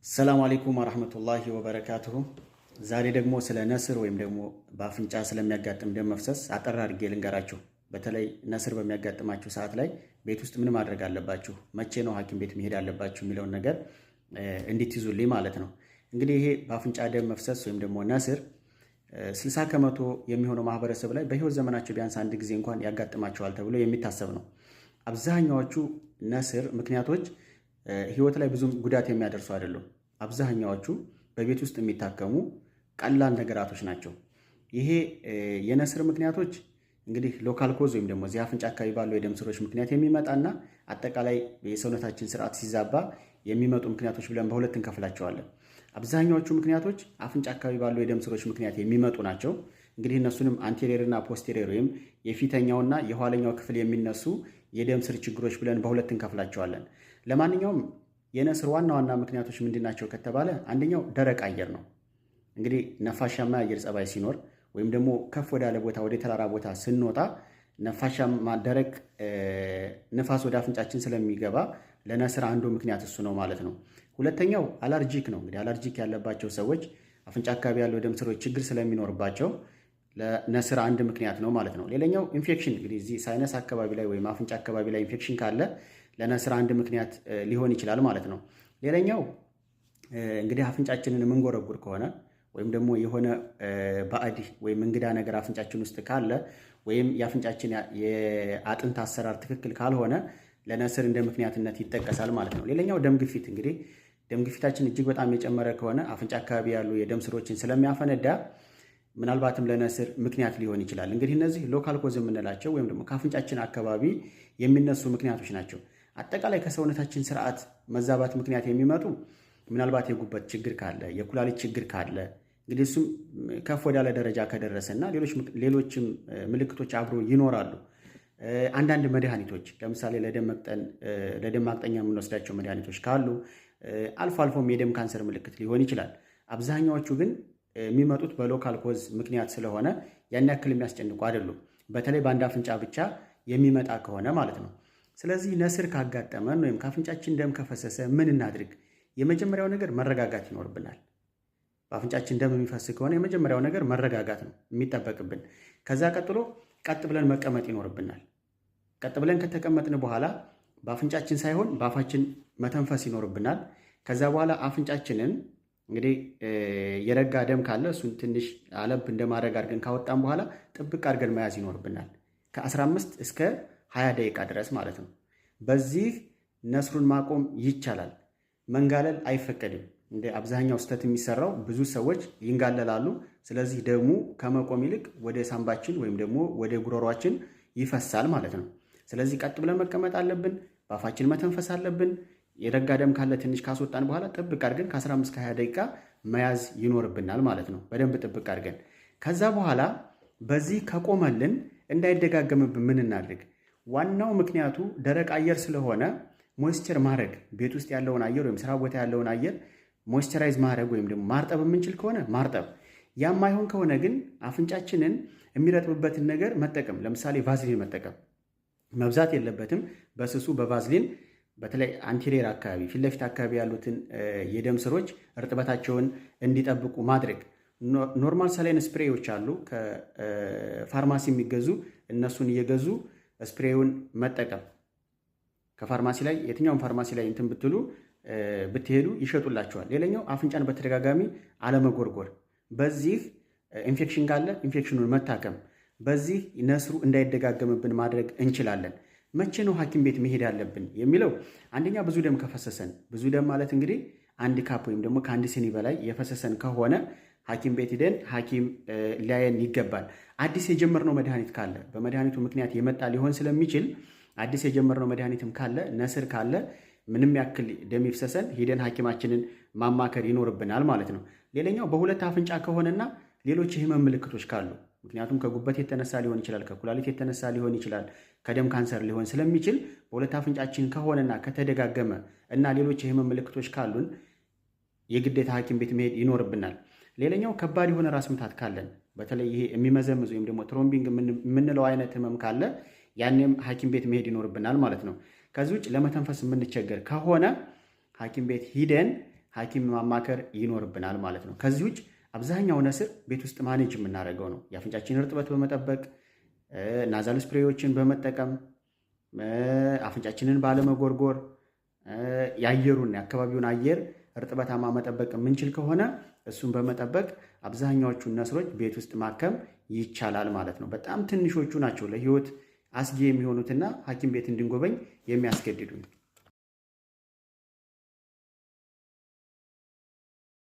ሰላም አለይኩም ወራህመቱላሂ ወበረካቱሁ። ዛሬ ደግሞ ስለ ነስር ወይም ደግሞ በአፍንጫ ስለሚያጋጥም ደም መፍሰስ አጠር አድርጌ ልንገራችሁ። በተለይ ነስር በሚያጋጥማችሁ ሰዓት ላይ ቤት ውስጥ ምን ማድረግ አለባችሁ፣ መቼ ነው ሐኪም ቤት መሄድ አለባችሁ የሚለውን ነገር እንድትይዙልኝ ማለት ነው። እንግዲህ ይሄ በአፍንጫ ደም መፍሰስ ወይም ደግሞ ነስር 60 ከመቶ የሚሆነው ማህበረሰብ ላይ በህይወት ዘመናቸው ቢያንስ አንድ ጊዜ እንኳን ያጋጥማቸዋል ተብሎ የሚታሰብ ነው። አብዛኛዎቹ ነስር ምክንያቶች ህይወት ላይ ብዙም ጉዳት የሚያደርሱ አይደሉም። አብዛኛዎቹ በቤት ውስጥ የሚታከሙ ቀላል ነገራቶች ናቸው። ይሄ የነስር ምክንያቶች እንግዲህ ሎካል ኮዝ ወይም ደግሞ እዚህ አፍንጫ አካባቢ ባለው የደም ስሮች ምክንያት የሚመጣና አጠቃላይ የሰውነታችን ስርዓት ሲዛባ የሚመጡ ምክንያቶች ብለን በሁለት እንከፍላቸዋለን። አብዛኛዎቹ ምክንያቶች አፍንጫ አካባቢ ባለው የደም ስሮች ምክንያት የሚመጡ ናቸው። እንግዲህ እነሱንም አንቴሪየር እና ፖስቴሪየር ወይም የፊተኛውና የኋለኛው ክፍል የሚነሱ የደም ስር ችግሮች ብለን በሁለት እንከፍላቸዋለን። ለማንኛውም የነስር ዋና ዋና ምክንያቶች ምንድናቸው ከተባለ አንደኛው ደረቅ አየር ነው። እንግዲህ ነፋሻማ አየር ጸባይ ሲኖር ወይም ደግሞ ከፍ ወዳለ ቦታ ወደ ተራራ ቦታ ስንወጣ ነፋሻማ ደረቅ ንፋስ ወደ አፍንጫችን ስለሚገባ ለነስር አንዱ ምክንያት እሱ ነው ማለት ነው። ሁለተኛው አለርጂክ ነው። እንግዲህ አለርጂክ ያለባቸው ሰዎች አፍንጫ አካባቢ ያለው የደም ስሮች ችግር ስለሚኖርባቸው ለነስር አንድ ምክንያት ነው ማለት ነው። ሌላኛው ኢንፌክሽን፣ እንግዲህ እዚህ ሳይነስ አካባቢ ላይ ወይም አፍንጫ አካባቢ ላይ ኢንፌክሽን ካለ ለነስር አንድ ምክንያት ሊሆን ይችላል ማለት ነው። ሌላኛው እንግዲህ አፍንጫችንን የምንጎረጉር ከሆነ ወይም ደግሞ የሆነ ባዕድ ወይም እንግዳ ነገር አፍንጫችን ውስጥ ካለ ወይም የአፍንጫችን የአጥንት አሰራር ትክክል ካልሆነ ለነስር እንደ ምክንያትነት ይጠቀሳል ማለት ነው። ሌላኛው ደም ግፊት፣ እንግዲህ ደም ግፊታችን እጅግ በጣም የጨመረ ከሆነ አፍንጫ አካባቢ ያሉ የደም ስሮችን ስለሚያፈነዳ ምናልባትም ለነስር ምክንያት ሊሆን ይችላል። እንግዲህ እነዚህ ሎካል ኮዝ የምንላቸው ወይም ደግሞ ከአፍንጫችን አካባቢ የሚነሱ ምክንያቶች ናቸው። አጠቃላይ ከሰውነታችን ስርዓት መዛባት ምክንያት የሚመጡ ምናልባት የጉበት ችግር ካለ፣ የኩላሊት ችግር ካለ እንግዲህ እሱም ከፍ ወዳለ ደረጃ ከደረሰ እና ሌሎችም ምልክቶች አብሮ ይኖራሉ። አንዳንድ መድኃኒቶች ለምሳሌ ለደም ማቅጠኛ የምንወስዳቸው መድኃኒቶች ካሉ፣ አልፎ አልፎም የደም ካንሰር ምልክት ሊሆን ይችላል። አብዛኛዎቹ ግን የሚመጡት በሎካል ኮዝ ምክንያት ስለሆነ ያን ያክል የሚያስጨንቁ አይደሉም። በተለይ በአንድ አፍንጫ ብቻ የሚመጣ ከሆነ ማለት ነው። ስለዚህ ነስር ካጋጠመን ወይም ከአፍንጫችን ደም ከፈሰሰ ምን እናድርግ? የመጀመሪያው ነገር መረጋጋት ይኖርብናል። በአፍንጫችን ደም የሚፈስ ከሆነ የመጀመሪያው ነገር መረጋጋት ነው የሚጠበቅብን። ከዛ ቀጥሎ ቀጥ ብለን መቀመጥ ይኖርብናል። ቀጥ ብለን ከተቀመጥን በኋላ በአፍንጫችን ሳይሆን በአፋችን መተንፈስ ይኖርብናል። ከዛ በኋላ አፍንጫችንን እንግዲህ የረጋ ደም ካለ እሱን ትንሽ አለብ እንደማድረግ አድርገን ካወጣን በኋላ ጥብቅ አድርገን መያዝ ይኖርብናል ከ15 እስከ 20 ደቂቃ ድረስ ማለት ነው። በዚህ ነስሩን ማቆም ይቻላል። መንጋለል አይፈቀድም። እንደ አብዛኛው ስህተት የሚሰራው ብዙ ሰዎች ይንጋለላሉ። ስለዚህ ደሙ ከመቆም ይልቅ ወደ ሳምባችን ወይም ደግሞ ወደ ጉሮሯችን ይፈሳል ማለት ነው። ስለዚህ ቀጥ ብለን መቀመጥ አለብን። በአፋችን መተንፈስ አለብን። የረጋ ደም ካለ ትንሽ ካስወጣን በኋላ ጥብቅ አድርገን ከ15 ከ20 ደቂቃ መያዝ ይኖርብናል ማለት ነው። በደንብ ጥብቅ አድርገን ከዛ በኋላ በዚህ ከቆመልን እንዳይደጋገምብን ምን እናድርግ? ዋናው ምክንያቱ ደረቅ አየር ስለሆነ ሞይስቸር ማድረግ፣ ቤት ውስጥ ያለውን አየር ወይም ስራ ቦታ ያለውን አየር ሞይስቸራይዝ ማድረግ ወይም ደግሞ ማርጠብ የምንችል ከሆነ ማርጠብ፣ ያማይሆን ከሆነ ግን አፍንጫችንን የሚረጥብበትን ነገር መጠቀም። ለምሳሌ ቫዝሊን መጠቀም መብዛት የለበትም። በስሱ በቫዝሊን በተለይ አንቴሪየር አካባቢ ፊት ለፊት አካባቢ ያሉትን የደም ስሮች እርጥበታቸውን እንዲጠብቁ ማድረግ። ኖርማል ሳላይን ስፕሬዎች አሉ ከፋርማሲ የሚገዙ፣ እነሱን እየገዙ ስፕሬውን መጠቀም። ከፋርማሲ ላይ የትኛውም ፋርማሲ ላይ እንትን ብትሄዱ ይሸጡላቸዋል። ሌላኛው አፍንጫን በተደጋጋሚ አለመጎርጎር። በዚህ ኢንፌክሽን ካለ ኢንፌክሽኑን መታከም። በዚህ ነስሩ እንዳይደጋገምብን ማድረግ እንችላለን። መቼ ነው ሐኪም ቤት መሄድ ያለብን የሚለው አንደኛ ብዙ ደም ከፈሰሰን፣ ብዙ ደም ማለት እንግዲህ አንድ ካፕ ወይም ደግሞ ከአንድ ስኒ በላይ የፈሰሰን ከሆነ ሐኪም ቤት ሄደን ሐኪም ሊያየን ይገባል። አዲስ የጀመርነው መድኃኒት ካለ በመድኃኒቱ ምክንያት የመጣ ሊሆን ስለሚችል አዲስ የጀመርነው መድኃኒትም ካለ ነስር ካለ ምንም ያክል ደም ይፍሰሰን ሄደን ሐኪማችንን ማማከር ይኖርብናል ማለት ነው። ሌላኛው በሁለት አፍንጫ ከሆነና ሌሎች የህመም ምልክቶች ካሉ፣ ምክንያቱም ከጉበት የተነሳ ሊሆን ይችላል፣ ከኩላሊት የተነሳ ሊሆን ይችላል፣ ከደም ካንሰር ሊሆን ስለሚችል በሁለት አፍንጫችን ከሆነና ከተደጋገመ እና ሌሎች የህመም ምልክቶች ካሉን የግዴታ ሐኪም ቤት መሄድ ይኖርብናል። ሌላኛው ከባድ የሆነ ራስ ምታት ካለን፣ በተለይ ይሄ የሚመዘምዝ ወይም ደግሞ ትሮምቢንግ የምንለው አይነት ህመም ካለ ያኔም ሐኪም ቤት መሄድ ይኖርብናል ማለት ነው። ከዚህ ውጭ ለመተንፈስ የምንቸገር ከሆነ ሐኪም ቤት ሂደን ሐኪም ማማከር ይኖርብናል ማለት ነው። ከዚህ ውጭ አብዛኛው ነስር ቤት ውስጥ ማኔጅ የምናደርገው ነው። የአፍንጫችንን እርጥበት በመጠበቅ ናዛል ስፕሬዎችን በመጠቀም አፍንጫችንን ባለመጎርጎር የአየሩን የአካባቢውን አየር እርጥበታማ መጠበቅ የምንችል ከሆነ እሱን በመጠበቅ አብዛኛዎቹን ነስሮች ቤት ውስጥ ማከም ይቻላል ማለት ነው። በጣም ትንሾቹ ናቸው ለህይወት አስጊ የሚሆኑትና ሐኪም ቤት እንድንጎበኝ የሚያስገድዱን።